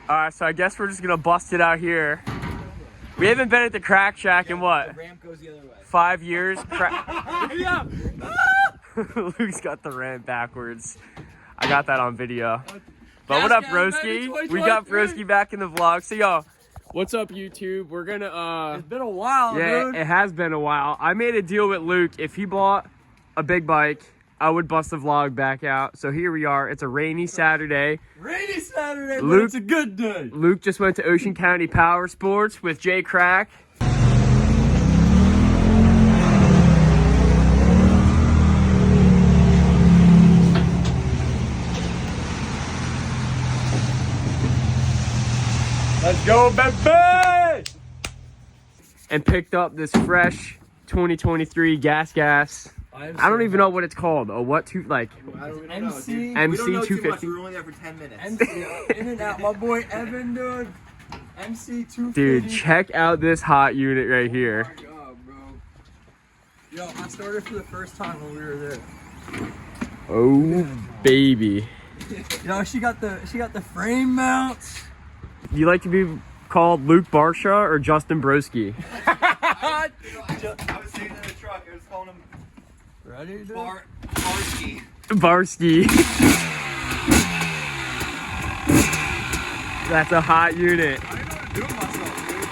Alright, so I guess we're just gonna bust it out here. We haven't been at the Crack Shack in what? The ramp goes the other way. 5 years? Yeah. Luke's got the ramp backwards. I got that on video. But what up, Broski? We got Broski back in the vlog. So, yo, what's up, YouTube? We're gonna, It's been a while, yeah, dude. it has been a while. I made a deal with Luke. If he bought a big bike, I would bust the vlog back out. So here we are. It's a rainy Saturday. Rainy Saturday, Luke, but it's a good day. Luke just went to Ocean County Power Sports with Jay Crack. Let's go, baby! And picked up this fresh 2023 gas. I don't even know what it's called. A what to like? I don't even know, dude. MC we don't know 250. We were only there for 10 minutes. MC, in and out, my boy Evan, dude. MC 250. Dude, check out this hot unit right here. Oh my god, bro. Yo, I started for the first time when we were there. Oh baby. Yo, she got the frame mounts. Do you like to be called Luke Barshaw or Justin Broski? I was sitting in the truck. I was calling him. Ready, dude? Broski. Broski. That's a hot unit. I don't know what to do with myself, dude.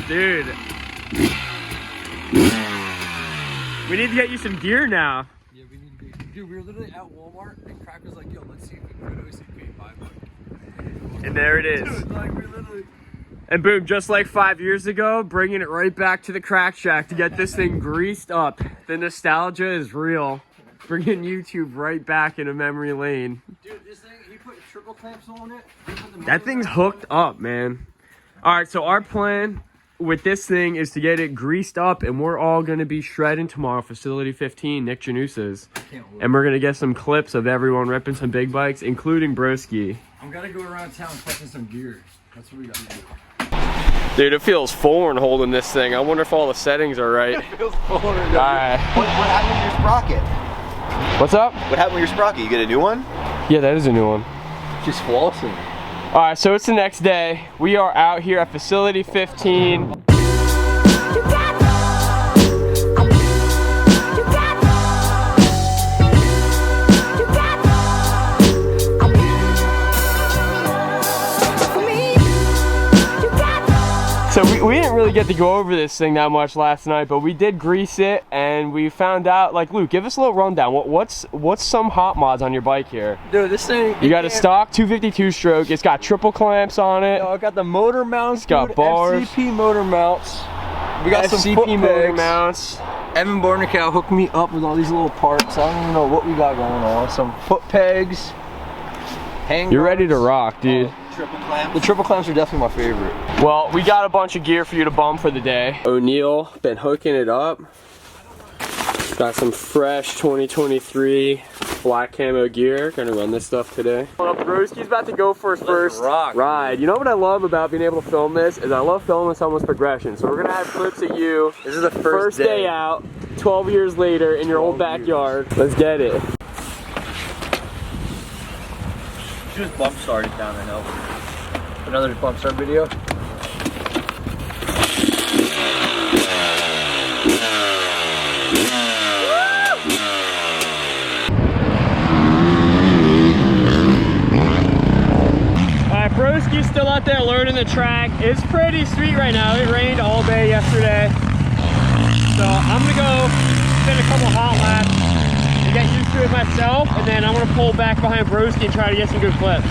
Dude. We need to get you some gear now. Yeah, we need to be. Dude, we were literally at Walmart and Crack was like, yo, let's see if we can go to OCP buy one. And there it is. Dude, like, we literally. And boom, just like 5 years ago, bringing it right back to the Crack Shack to get this thing greased up. The nostalgia is real. Bringing YouTube right back into memory lane. Dude, this thing, he put triple clamps on it. That thing's hooked up, man. All right, so our plan with this thing is to get it greased up, and we're all going to be shredding tomorrow, Facility 15, Nick Gennusa's. And we're going to get some clips of everyone ripping some big bikes, including Broski. I'm going to go around town touching some gear. That's what we got to do. Dude, it feels foreign holding this thing. I wonder if all the settings are right. It feels foreign. All right. What happened to your sprocket? What's up? What happened with your sprocket? You get a new one? Yeah, that is a new one. Just flossing. All right, so it's the next day. We are out here at Facility 15. So we didn't really get to go over this thing that much last night, but we did grease it, and we found out, like, Luke, give us a little rundown. What's some hot mods on your bike here? Dude, this thing. You got a stock 252 stroke. It's got triple clamps on it. Yo, I got the motor mounts. It's got dude, bars. FCP motor mounts. We got some foot motor pegs. mounts. Evan Barnacow hooked me up with all these little parts. I don't even know what we got going on. Some foot pegs. Hang You're ready to guards. rock, dude. Triple clamp. The triple clamps are definitely my favorite. Well, we got a bunch of gear for you to bum for the day. O'Neal been hooking it up. Got some fresh 2023 black camo gear. Gonna run this stuff today. Well, Broski's about to go for his first ride. You know what I love about being able to film this is I love filming someone's progression. So we're gonna have clips of you. This is the first day out, 12 years later in your old backyard. Let's get it. Just bump started down the hill. Another bump start video. Alright, Broski's still out there learning the track. It's pretty sweet right now. It rained all day yesterday. So I'm gonna go spin a couple hot laps to get used to it myself, and then I'm gonna pull back behind Broski and try to get some good clips.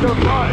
go front.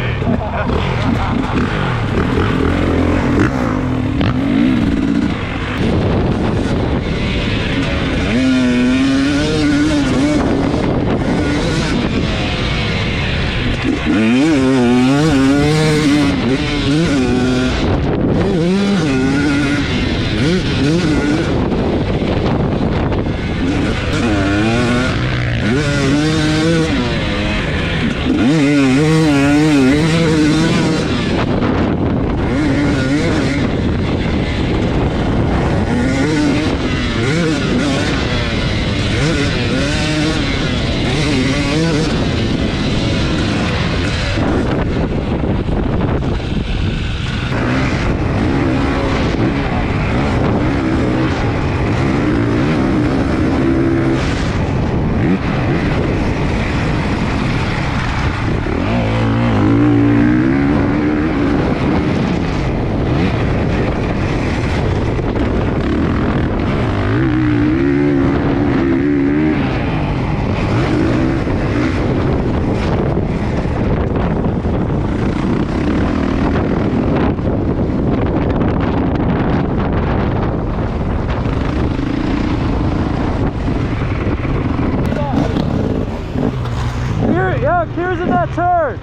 Kier's in that turn.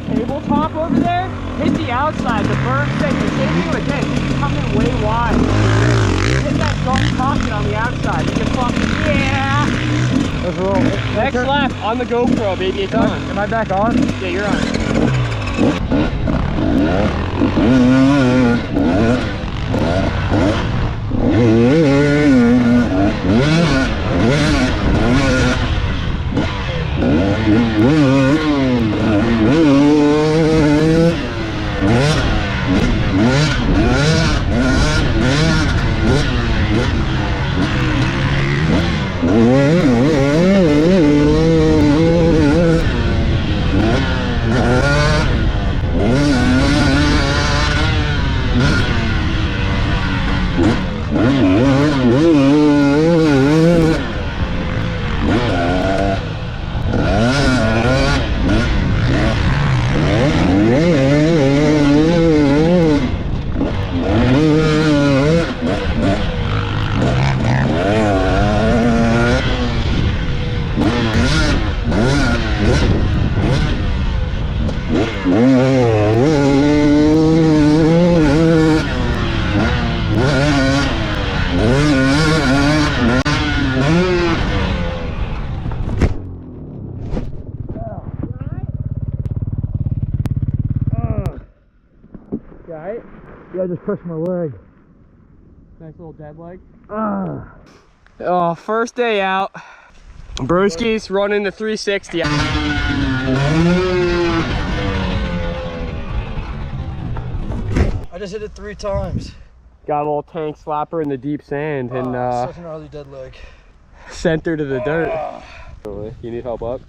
Tabletop over there, hit the outside, the burn thing, the same thing again, he's coming way wide. Hit that dark pocket on the outside, you fucking, yeah! Let's roll. Next lap on the GoPro, baby, it's on. Am I back on? Yeah, you're on. Right? Yeah, I just crushed my leg. Nice little dead leg. Oh, first day out. Broski's running the 360. I just hit it 3 times. Got a little tank slapper in the deep sand and Such an early dead leg. sent her to the dirt. You need help up?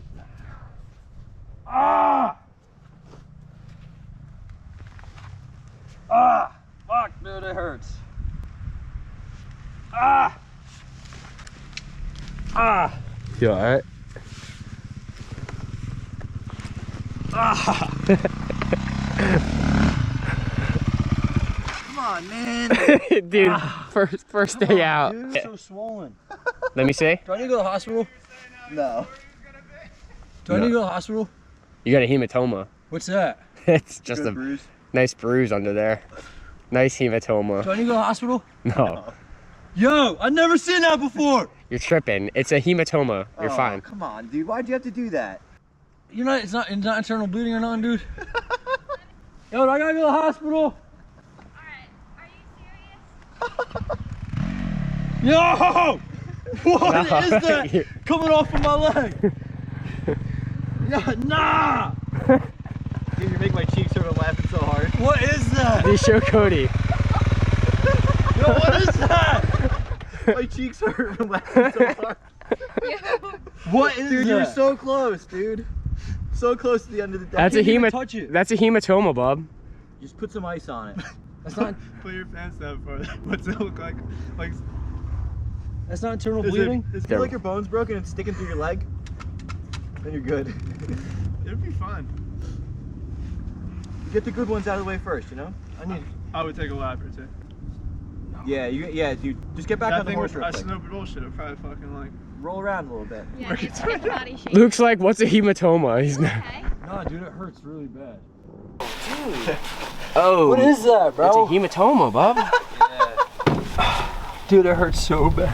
Fuck, dude, it hurts. Ah! Ah! You alright? Ah! Come on, man. Dude, first day out. Dude, it's so swollen. Let me see. Do I need to go to the hospital? No. Do I need to go to the hospital? You got a hematoma. What's that? It's just Good a bruise. nice bruise under there. Nice hematoma. Do I need to go to the hospital? No, Yo, I've never seen that before. you're tripping. It's a hematoma. You're Oh, fine. Come on, dude. Why'd you have to do that? You're not. It's not internal bleeding or nothing, dude. Yo, do I gotta go to the hospital? Alright, are you serious? Yo! What No, is that you're- coming off of my leg? Nah! Dude, you make my cheeks hurt. I'm laughing so hard. What is that? You show Cody. Yo, what is that? My cheeks hurt from laughing so hard. What is Dude, that? you were so close, dude. So close to the end of the day. That's a can't even touch it. That's a hematoma, bub. Just put some ice on it. That's not. Put your pants down for it. What's it look like? Like, That's not internal Does bleeding. it feel like your bone's broken and it's sticking through your leg? Then you're good. it'd be fun. You get the good ones out of the way first, you know? I would take a lap or two. Yeah, dude. Just get back That on the thing horse with real I quick. snowboard bullshit. I'd probably fucking like. Roll around a little bit. Yeah, get the body shape. Luke's like, what's a hematoma? He's not. Okay. Nah, dude, it hurts really bad. Oh. What is that, It's a hematoma, bub. Dude, it hurts so bad.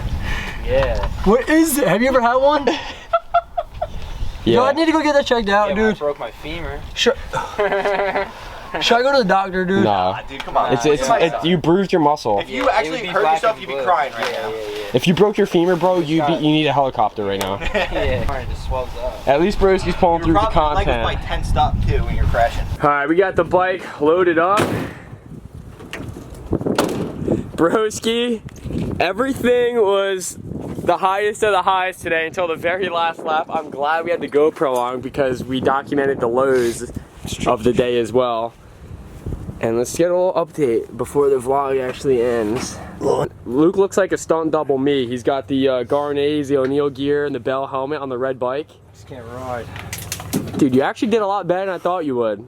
Yeah. What is it? Have you ever had one? Yeah. Yo, I need to go get that checked out, dude. broke my femur. Should I go to the doctor, dude? Nah. Dude, come on. It's you bruised your muscle. If you actually hurt yourself, you'd be crying right now. If you broke your femur, bro, you need a helicopter right now. It just swells up. At least Broski's pulling through the Your leg was content. like tensed up too when you're crashing. Alright, we got the bike loaded up. Broski, everything was the highest of the highs today until the very last lap. I'm glad we had the GoPro on because we documented the lows of the day as well. And let's get a little update before the vlog actually ends. Luke looks like a stunt double me. He's got the Garnets, the O'Neill gear, and the Bell helmet on the red bike. Just can't ride. Dude, you actually did a lot better than I thought you would.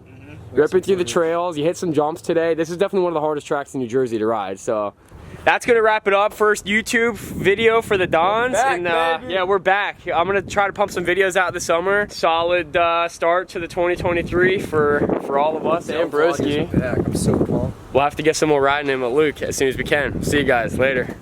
Ripping through the trails, you hit some jumps today. This is definitely one of the hardest tracks in New Jersey to ride, so. That's gonna wrap it up. First YouTube video for the Dons. Back, And baby. yeah, we're back. I'm gonna try to pump some videos out this summer. Solid start to the 2023 for all of us and Broski. I'm so pumped. We'll have to get some more riding in with Luke as soon as we can. See you guys later.